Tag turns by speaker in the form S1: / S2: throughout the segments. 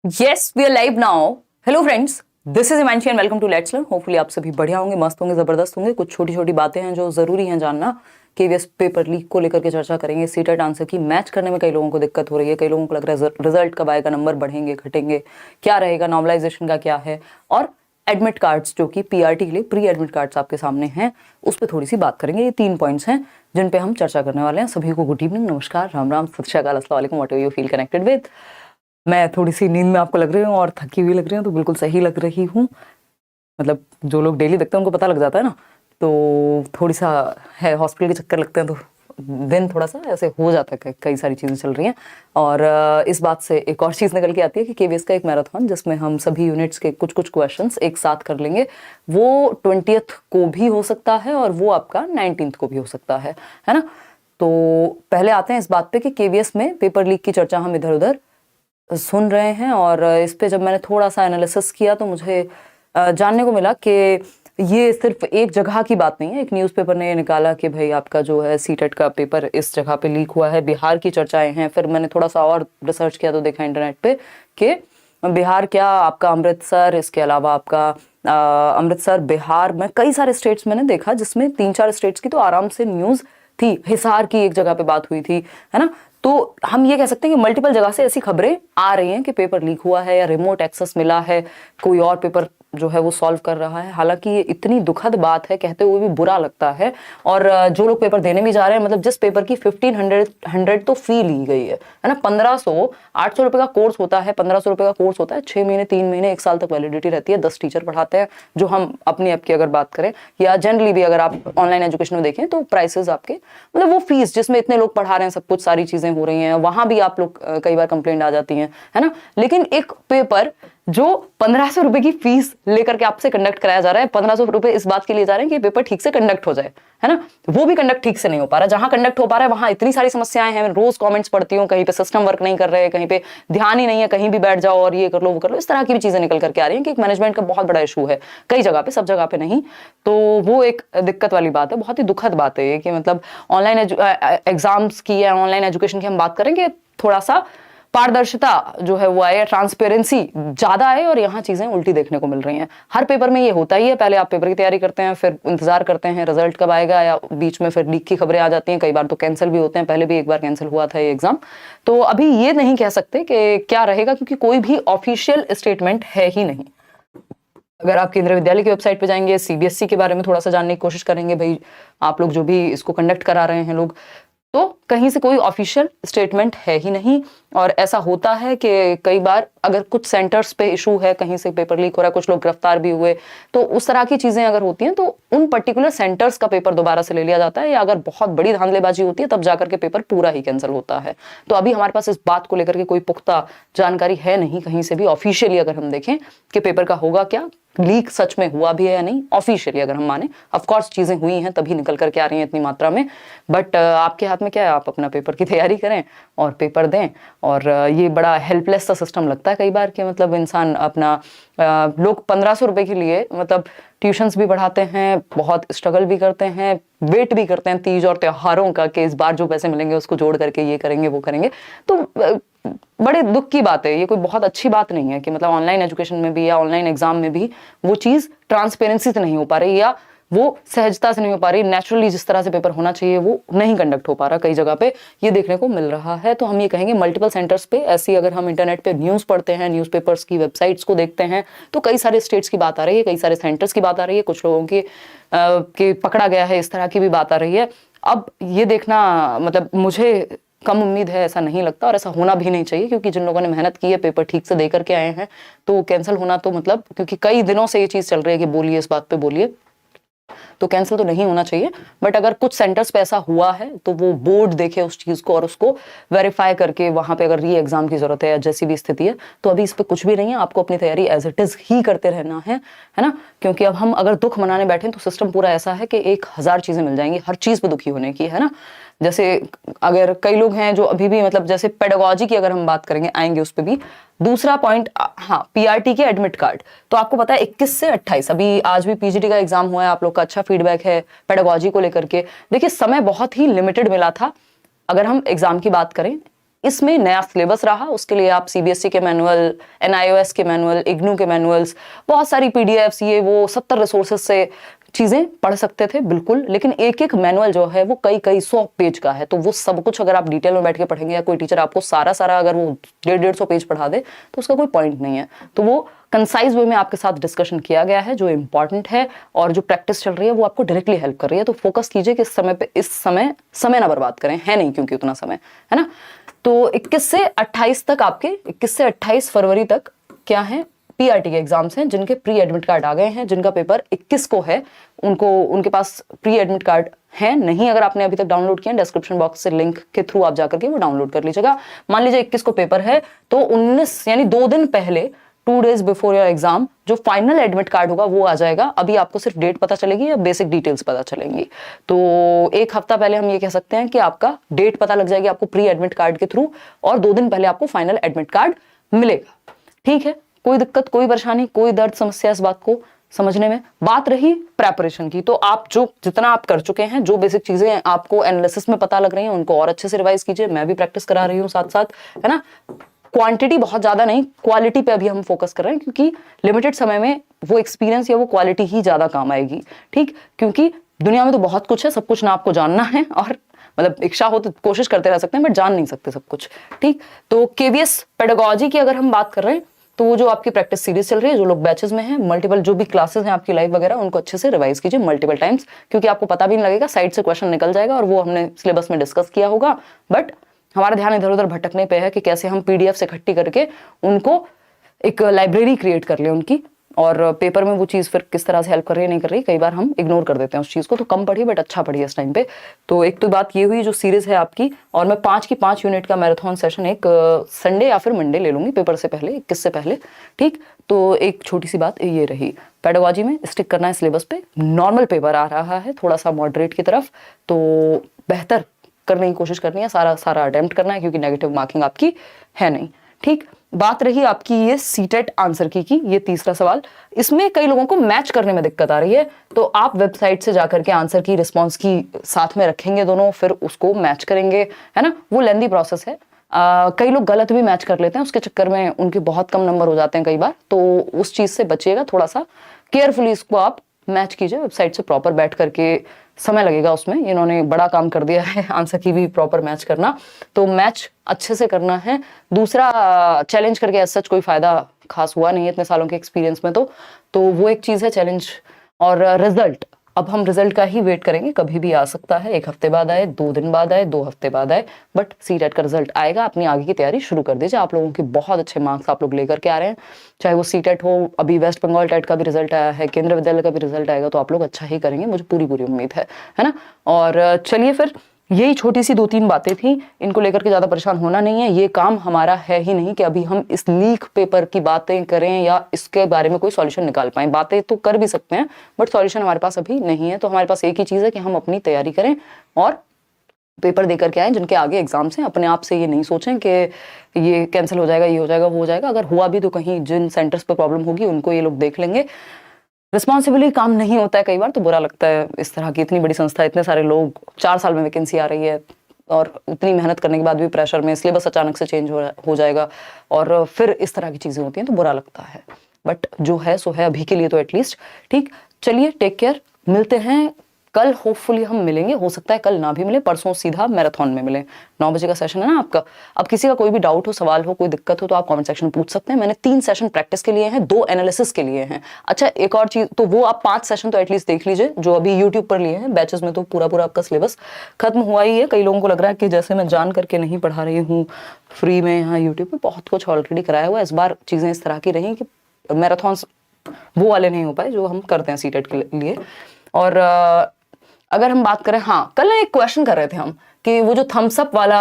S1: Yes, we are live now. Hello friends, this is Himanshi and welcome to Let's Learn. Hopefully आप सभी बढ़िया होंगे, मस्त होंगे, जबरदस्त होंगे। कुछ छोटी छोटी बातें हैं जो जरूरी हैं जानना। केवीएस पेपर लीक को लेकर के चर्चा करेंगे। सीटेट आंसर की मैच करने में कई लोगों को दिक्कत हो रही है, कई लोगों को लग रहा है रिजल्ट कब आएगा, नंबर बढ़ेंगे घटेंगे, क्या रहेगा, नॉर्मलाइजेशन का क्या है, और एडमिट कार्ड्स जो कि पीआरटी के लिए प्री एडमिट कार्ड्स आपके सामने हैं, उस पर थोड़ी सी बात करेंगे। ये 3 पॉइंट्स हैं जिन पे हम चर्चा करने वाले हैं। सभी को गुड इवनिंग, नमस्कार, राम राम, सत श्री अकाल, अस्सलाम वालेकुम, what you feel connected with. मैं थोड़ी सी नींद में आपको लग रही हूँ और थकी हुई लग रही हूँ, तो बिल्कुल सही लग रही हूँ। मतलब जो लोग डेली देखते हैं उनको पता लग जाता है ना, तो थोड़ी सा है, हॉस्पिटल के चक्कर लगते हैं तो दिन थोड़ा सा ऐसे हो जाता है। कई सारी चीज़ें चल रही हैं और इस बात से एक और चीज़ निकल के आती है कि केवीएस का एक मैराथन जिसमें हम सभी यूनिट्स के कुछ कुछ क्वेश्चंस एक साथ कर लेंगे, वो 20th को भी हो सकता है और वो आपका 19th को भी हो सकता है ना। तो पहले आते हैं इस बात पे कि केवीएस में पेपर लीक की चर्चा हम इधर उधर सुन रहे हैं, और इस पे जब मैंने थोड़ा सा एनालिसिस किया तो मुझे जानने को मिला कि ये सिर्फ एक जगह की बात नहीं है। एक न्यूज़पेपर ने ये निकाला कि भाई आपका जो है सीटेट का पेपर इस जगह पे लीक हुआ है, बिहार की चर्चाएं हैं। फिर मैंने थोड़ा सा और रिसर्च किया तो देखा इंटरनेट पे कि बिहार क्या, आपका अमृतसर, इसके अलावा आपका अमृतसर, बिहार में कई सारे स्टेट्स मैंने देखा जिसमें 3-4 स्टेट्स की तो आराम से न्यूज़ थी। हिसार की एक जगह पे बात हुई थी, है ना। तो हम ये कह सकते हैं कि मल्टीपल जगह से ऐसी खबरें आ रही हैं कि पेपर लीक हुआ है या रिमोट एक्सेस मिला है, कोई और पेपर जो है वो सॉल्व कर रहा है। हालांकि ये इतनी दुखद बात है, कहते हुए भी बुरा लगता है। और जो लोग पेपर देने भी जा रहे हैं, मतलब जिस पेपर की 1500 तो फी ली गई है ना, 1500, 800 रुपए का कोर्स होता है, 1500 रुपए का कोर्स होता है, 6 महीने, 3 महीने, 1 साल तक वैलिडिटी रहती है, 10 टीचर पढ़ाते हैं। जो हम अपनी ऐप की अगर बात करें या जनरली भी अगर आप ऑनलाइन एजुकेशन में देखें तो प्राइसेस आपके, मतलब वो फीस जिसमें इतने लोग पढ़ा रहे हैं, सब कुछ सारी चीजें हो रही हैं, वहां भी आप लोग कई बार कंप्लेंट आ जाती हैं, है ना। लेकिन एक पेपर जो 1500 रुपए की फीस लेकर के आपसे कंडक्ट कराया जा रहा है, 1500 रुपए इस बात के लिए जा रहे हैं कि पेपर ठीक से कंडक्ट हो जाए, है ना, वो भी कंडक्ट ठीक से नहीं हो पा रहा। जहां कंडक्ट हो पा रहा है वहां इतनी सारी समस्याएं हैं। रोज कमेंट्स पढ़ती हूँ, कहीं पे सिस्टम वर्क नहीं कर रहे, कहीं पे ध्यान ही नहीं है, कहीं भी बैठ जाओ और ये कर लो वो कर लो, इस तरह की भी चीजें निकल करके आ रही हैं कि एक मैनेजमेंट का बहुत बड़ा इशू है कई जगह पे, सब जगह पे नहीं। तो वो एक दिक्कत वाली बात है, बहुत ही दुखद बात है ये कि मतलब ऑनलाइन एग्जाम्स की या ऑनलाइन एजुकेशन की हम बात करेंगे, थोड़ा सा पारदर्शिता जो है वो आए, ट्रांसपेरेंसी ज्यादा आए, और यहाँ चीजें उल्टी देखने को मिल रही हैं। हर पेपर में ये होता ही है, पहले आप पेपर की तैयारी करते हैं, फिर इंतजार करते हैं रिजल्ट कब आएगा, या बीच में फिर लीक की खबरें आ जाती हैं, कई बार तो कैंसिल भी होते हैं। पहले भी एक बार कैंसिल हुआ था ये एग्जाम। तो अभी ये नहीं कह सकते कि क्या रहेगा, क्योंकि कोई भी ऑफिशियल स्टेटमेंट है ही नहीं। अगर आप केंद्रीय विद्यालय की वेबसाइट पे जाएंगे, सीबीएसई के बारे में थोड़ा सा जानने की कोशिश करेंगे, भाई आप लोग जो भी इसको कंडक्ट करा रहे हैं लोग, तो कहीं से कोई ऑफिशियल स्टेटमेंट है ही नहीं। और ऐसा होता है कि कई बार अगर कुछ सेंटर्स पे इशू है, कहीं से पेपर लीक हो रहा है, कुछ लोग गिरफ्तार भी हुए, तो उस तरह की चीजें अगर होती हैं तो उन पर्टिकुलर सेंटर्स का पेपर दोबारा से ले लिया जाता है, या अगर बहुत बड़ी धांधलेबाजी होती है तब जाकर के पेपर पूरा ही कैंसिल होता है। तो अभी हमारे पास इस बात को लेकर के कोई पुख्ता जानकारी है नहीं कहीं से भी ऑफिशियली, अगर हम देखें कि पेपर का होगा क्या, लीक सच में हुआ भी है या नहीं। ऑफिशियली अगर हम माने, ऑफ कोर्स चीजें हुई हैं तभी निकल करके आ रही हैं इतनी मात्रा में, बट आपके हाथ में क्या है, आप अपना पेपर की तैयारी करें और पेपर दें। और ये बड़ा हेल्पलेस सा सिस्टम लगता है कई बार कि मतलब इंसान अपना लोग 1500 रुपए के लिए मतलब ट्यूशन्स भी पढ़ाते हैं, बहुत स्ट्रगल भी करते हैं, वेट भी करते हैं तीज और त्योहारों का कि इस बार जो पैसे मिलेंगे उसको जोड़ करके ये करेंगे वो करेंगे। तो बड़े दुख की बात है, ये कोई बहुत अच्छी बात नहीं है कि मतलब ऑनलाइन एजुकेशन में भी या ऑनलाइन एग्जाम में भी वो चीज ट्रांसपेरेंसी से नहीं हो पा रही, या वो सहजता से नहीं हो पा रही, नेचुरली जिस तरह से पेपर होना चाहिए वो नहीं कंडक्ट हो पा रहा। कई जगह पे ये देखने को मिल रहा है। तो हम ये कहेंगे मल्टीपल सेंटर्स पे ऐसी, अगर हम इंटरनेट पे न्यूज़ पढ़ते हैं, न्यूज़पेपर्स की वेबसाइट्स को देखते हैं, तो कई सारे स्टेट्स की बात आ रही है, कई सारे सेंटर्स की बात आ रही है, कुछ लोगों की पकड़ा गया है, इस तरह की भी बात आ रही है। अब ये देखना, मतलब मुझे कम उम्मीद है, ऐसा नहीं लगता, और ऐसा होना भी नहीं चाहिए, क्योंकि जिन लोगों ने मेहनत की है, पेपर ठीक से दे करके आए हैं, तो कैंसिल होना तो मतलब, क्योंकि कई दिनों से ये चीज़ चल रही है कि बोलिए इस बात पे बोलिए, तो कैंसिल तो नहीं होना चाहिए। बट अगर कुछ सेंटर्स पे ऐसा हुआ है तो वो बोर्ड देखे उस चीज को और उसको वेरीफाई करके वहां पे अगर री एग्जाम की जरूरत है या जैसी भी स्थिति है, तो अभी इस पे कुछ भी नहीं है, आपको अपनी तैयारी एज इट इज ही करते रहना है ना। क्योंकि अब हम अगर दुख मनाने बैठे तो सिस्टम पूरा ऐसा है कि 1000 चीजें मिल जाएंगी हर चीज पे दुखी होने की, है ना। जैसे अगर कई लोग हैं जो अभी भी, मतलब जैसे पेडागोजी की अगर हम बात करेंगे, आएंगे उस पर भी। दूसरा पॉइंट, हाँ, पीआरटी के एडमिट कार्ड, तो आपको पता है 21 से 28, अभी आज भी पीजीटी का एग्जाम हुआ है, आप लोग का अच्छा फीडबैक है पेडागोजी को लेकर के। देखिए समय बहुत ही लिमिटेड मिला था। अगर हम एग्जाम की बात करें, इसमें नया सिलेबस रहा, उसके लिए आप सीबीएसई के मैनुअल, एनआईओएस के मैनुअल, इग्नू के मैनुअल्स, बहुत सारी पीडीएफ्स, ये वो 70 रिसोर्सेज से चीजें पढ़ सकते थे बिल्कुल, लेकिन एक एक मैनुअल जो है वो कई कई 100 पेज का है, तो वो सब कुछ अगर आप डिटेल में बैठ के पढ़ेंगे या कोई टीचर आपको सारा सारा अगर वो 150-150 पेज पढ़ा दे तो उसका कोई पॉइंट नहीं है। तो वो कंसाइज वे में आपके साथ डिस्कशन किया गया है जो इंपॉर्टेंट है, और जो प्रैक्टिस चल रही है वो आपको डायरेक्टली हेल्प कर रही है। तो फोकस कीजिए कि इस समय पे, इस समय ना बर्बाद करें, है नहीं क्योंकि उतना समय है ना। तो 21 से 28 तक आपके 21 से 28 फरवरी तक क्या है, पीआरटी के एग्जाम्स हैं, जिनके प्री एडमिट कार्ड आ गए हैं, जिनका पेपर 21 को है, उनको उनके पास प्री एडमिट कार्ड है नहीं। अगर आपने अभी तक डाउनलोड किया, डिस्क्रिप्शन बॉक्स से लिंक के थ्रू आप जाकर के वो डाउनलोड कर लीजिएगा। मान लीजिए 21 को पेपर है तो 19 यानी 2 दिन पहले, 2 days बिफोर योर एग्जाम, जो फाइनल एडमिट कार्ड होगा वो आ जाएगा। अभी आपको सिर्फ डेट पता चलेगी या बेसिक डिटेल्स पता चलेंगी। तो 1 हफ्ता पहले हम ये कह सकते हैं कि आपका डेट पता लग जाएगी आपको प्री एडमिट कार्ड के थ्रू, और 2 दिन पहले आपको फाइनल एडमिट कार्ड मिलेगा। ठीक है, कोई दिक्कत, कोई परेशानी, कोई दर्द समस्या इस बात को समझने में। बात रही प्रेपरेशन की, तो आप जो जितना आप कर चुके हैं, जो बेसिक चीजें आपको एनालिसिस में पता लग रही हैं, उनको और अच्छे से रिवाइज कीजिए। मैं भी प्रैक्टिस करा रही हूँ साथ साथ, है ना। क्वांटिटी बहुत ज्यादा नहीं, क्वालिटी पे अभी हम फोकस कर रहे हैं, क्योंकि लिमिटेड समय में वो एक्सपीरियंस या वो क्वालिटी ही ज्यादा काम आएगी। ठीक, क्योंकि दुनिया में तो बहुत कुछ है, सब कुछ ना आपको जानना है, और मतलब इच्छा हो तो कोशिश करते रह सकते हैं, बट जान नहीं सकते सब कुछ। ठीक, तो केवीएस पेडागोजी की अगर हम बात कर रहे हैं, तो वो जो आपकी प्रैक्टिस सीरीज चल रही है, जो लोग बैचेस में हैं, मल्टीपल जो भी क्लासेस हैं आपकी लाइव वगैरह, उनको अच्छे से रिवाइज कीजिए मल्टीपल टाइम्स, क्योंकि आपको पता भी नहीं लगेगा, साइड से क्वेश्चन निकल जाएगा और वो हमने सिलेबस में डिस्कस किया होगा, बट हमारा ध्यान इधर उधर भटकने पे है कि कैसे हम पीडीएफ से इकट्ठी करके उनको एक लाइब्रेरी क्रिएट कर ले उनकी, और पेपर में वो चीज़ फिर किस तरह से हेल्प कर रही है नहीं कर रही, कई बार हम इग्नोर कर देते हैं उस चीज़ को। तो कम पढ़िए बट अच्छा पढ़िए इस टाइम पे। तो एक तो बात ये हुई जो सीरीज है आपकी, और मैं 5 की 5 यूनिट का मैराथन सेशन एक संडे या फिर मंडे ले लूंगी पेपर से पहले, 21 से पहले। ठीक, तो एक छोटी सी बात ये रही, पेडागोजी में स्टिक करना है सिलेबस पे। नॉर्मल पेपर आ रहा है, थोड़ा सा मॉडरेट की तरफ, तो बेहतर करने की कोशिश करनी है, सारा अटेम्प्ट करना है, क्योंकि नेगेटिव मार्किंग आपकी है नहीं। ठीक, बात रही आपकी ये सीटेट आंसर की ये तीसरा सवाल, इसमें कई लोगों को मैच करने में दिक्कत आ रही है, तो आप वेबसाइट से जाकर के आंसर की रिस्पॉन्स की साथ में रखेंगे दोनों, फिर उसको मैच करेंगे, है ना। वो लेंदी प्रोसेस है। कई लोग गलत भी मैच कर लेते हैं, उसके चक्कर में उनके बहुत कम नंबर हो जाते हैं कई बार, तो उस चीज से बचिएगा, थोड़ा सा केयरफुली इसको आप मैच कीजिए वेबसाइट से प्रॉपर बैठ करके। समय लगेगा उसमें, इन्होंने बड़ा काम कर दिया है आंसर की भी प्रॉपर मैच करना, तो मैच अच्छे से करना है। दूसरा, चैलेंज करके सच कोई फायदा खास हुआ नहीं है इतने सालों के एक्सपीरियंस में, तो वो एक चीज है चैलेंज। और रिजल्ट, अब हम रिजल्ट का ही वेट करेंगे, कभी भी आ सकता है, 1 हफ्ते बाद आए, 2 दिन बाद आए, 2 हफ्ते बाद आए, बट सीटेट का रिजल्ट आएगा। अपनी आगे की तैयारी शुरू कर दीजिए। आप लोगों के बहुत अच्छे मार्क्स आप लोग लेकर के आ रहे हैं, चाहे वो सीटेट हो, अभी वेस्ट बंगाल टेट का भी रिजल्ट आया है, केंद्रीय विद्यालय का भी रिजल्ट आएगा, तो आप लोग अच्छा ही करेंगे, मुझे पूरी उम्मीद है ना। और चलिए फिर, यही छोटी सी 2-3 बातें थी, इनको लेकर के ज्यादा परेशान होना नहीं है। ये काम हमारा है ही नहीं कि अभी हम इस लीक पेपर की बातें करें या इसके बारे में कोई सॉल्यूशन निकाल पाएं। बातें तो कर भी सकते हैं, बट सॉल्यूशन हमारे पास अभी नहीं है। तो हमारे पास एक ही चीज है कि हम अपनी तैयारी करें और पेपर देकर के आए जिनके आगे एग्जाम्स हैं। अपने आप से ये नहीं सोचें कि ये कैंसिल हो जाएगा, ये हो जाएगा, वो हो जाएगा। अगर हुआ भी तो कहीं जिन सेंटर्स पर प्रॉब्लम होगी उनको ये लोग देख लेंगे। रिस्पॉन्सिबली काम नहीं होता है कई बार, तो बुरा लगता है। इस तरह की इतनी बड़ी संस्था, इतने सारे लोग, 4 साल में वैकेंसी आ रही है, और इतनी मेहनत करने के बाद भी प्रेशर में सिलेबस अचानक से चेंज हो जाएगा, और फिर इस तरह की चीजें होती हैं, तो बुरा लगता है। बट जो है सो है, अभी के लिए तो एटलीस्ट। ठीक, चलिए, टेक केयर, मिलते हैं कल। होपफुली हम मिलेंगे, हो सकता है कल ना भी मिले, परसों सीधा मैराथन में मिले। 9 बजे का सेशन है ना आपका। अब किसी का कोई भी डाउट हो, सवाल हो, कोई दिक्कत हो, तो आप कमेंट सेक्शन में पूछ सकते हैं। मैंने 3 सेशन प्रैक्टिस के लिए हैं, 2 एनालिसिस के लिए हैं। अच्छा, एक और चीज, तो वो आप 5 सेशन तो एटलीस्ट देख लीजिए जो अभी यूट्यूब पर लिए हैं। बैचेस में तो पूरा आपका सिलेबस खत्म हुआ ही है। कई लोगों को लग रहा है कि जैसे मैं जान करके नहीं पढ़ा रही हूँ, फ्री में यहाँ यूट्यूब पर बहुत कुछ ऑलरेडी कराया हुआ है। इस बार चीजें इस तरह की रही कि मैराथन वो वाले नहीं हो पाए जो हम करते हैं सीटेट के लिए। और अगर हम बात करें, हाँ, कल एक क्वेश्चन कर रहे थे हम कि वो जो थम्स अप वाला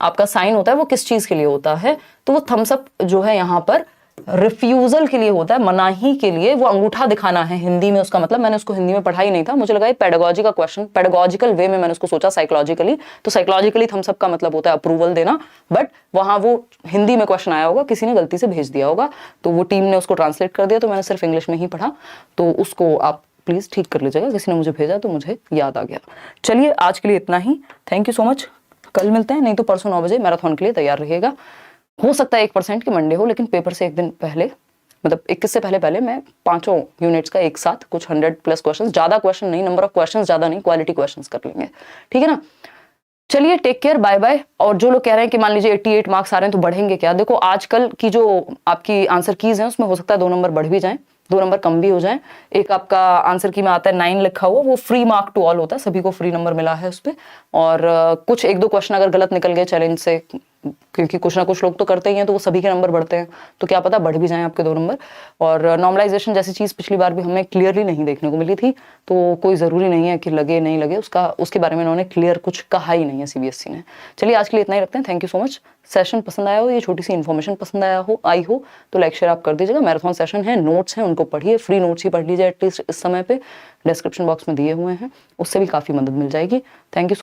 S1: आपका साइन होता है वो किस चीज के लिए होता है। तो वो थम्स अप जो है यहाँ पर रिफ्यूजल के लिए होता है, मनाही के लिए। वो अंगूठा दिखाना है हिंदी में उसका मतलब। मैंने उसको हिंदी में पढ़ा ही नहीं था, मुझे लगा ये पेडागोजी का क्वेश्चन, पेडागोजिकल वे में मैंने उसको सोचा, साइकोलॉजिकली। तो साइकोलॉजिकली थम्स अप का मतलब होता है अप्रूवल देना, बट वहां वो हिंदी में क्वेश्चन आया होगा, किसी ने गलती से भेज दिया होगा, तो वो टीम ने उसको ट्रांसलेट कर दिया। तो मैंने सिर्फ इंग्लिश में ही पढ़ा, तो उसको आप प्लीज ठीक कर लीजिएगा। किसी ने मुझे भेजा तो मुझे याद आ गया। चलिए, आज के लिए इतना ही। Thank you so much. कल मिलते हैं, नहीं तो परसों 9 बजे मैराथन के लिए तैयार रहिएगा। हो सकता है 1% की मंडे हो, लेकिन पेपर से एक दिन पहले, मतलब 21 से पहले मैं 5 यूनिट्स का एक साथ कुछ 100+ क्वेश्चन, ज्यादा क्वेश्चन नहीं, नंबर ऑफ क्वेश्चन ज्यादा नहीं, क्वालिटी क्वेश्चन कर लेंगे, ठीक है ना। चलिए, टेक केयर, बाय बाय। और जो लोग कह रहे हैं कि मान लीजिए 88 मार्क्स आ रहे हैं तो बढ़ेंगे क्या, देखो आजकल की जो आपकी आंसर कीज हैं उसमें हो सकता है 2 नंबर बढ़ भी जाएं, 2 नंबर कम भी हो जाएं। एक आपका आंसर की में आता है 9 लिखा हुआ, वो फ्री मार्क टू ऑल होता है, सभी को फ्री नंबर मिला है उस पर। और कुछ 1-2 क्वेश्चन अगर गलत निकल गए चैलेंज से, क्योंकि कुछ ना कुछ लोग तो करते ही हैं, तो वो सभी के नंबर बढ़ते हैं, तो क्या पता बढ़ भी जाएं आपके 2 नंबर। और नॉर्मलाइजेशन जैसी चीज़ पिछली बार भी हमें क्लियरली नहीं देखने को मिली थी, तो कोई ज़रूरी नहीं है कि लगे नहीं लगे, उसके बारे में उन्होंने क्लियर कुछ कहा ही नहीं है CBSE ने। चलिए, आज के लिए इतना ही रखते हैं। Thank you so much. Session पसंद आया हो, ये छोटी सी इन्फॉर्मेशन पसंद आई हो तो लाइक शेयर आप कर दीजिएगा। मैराथन सेशन है, नोट्स हैं, उनको पढ़िए, फ्री नोट्स ही पढ़ लीजिए एटलीस्ट इस समय पे, डिस्क्रिप्शन बॉक्स में दिए हुए हैं, उससे भी काफ़ी मदद मिल जाएगी। Thank you.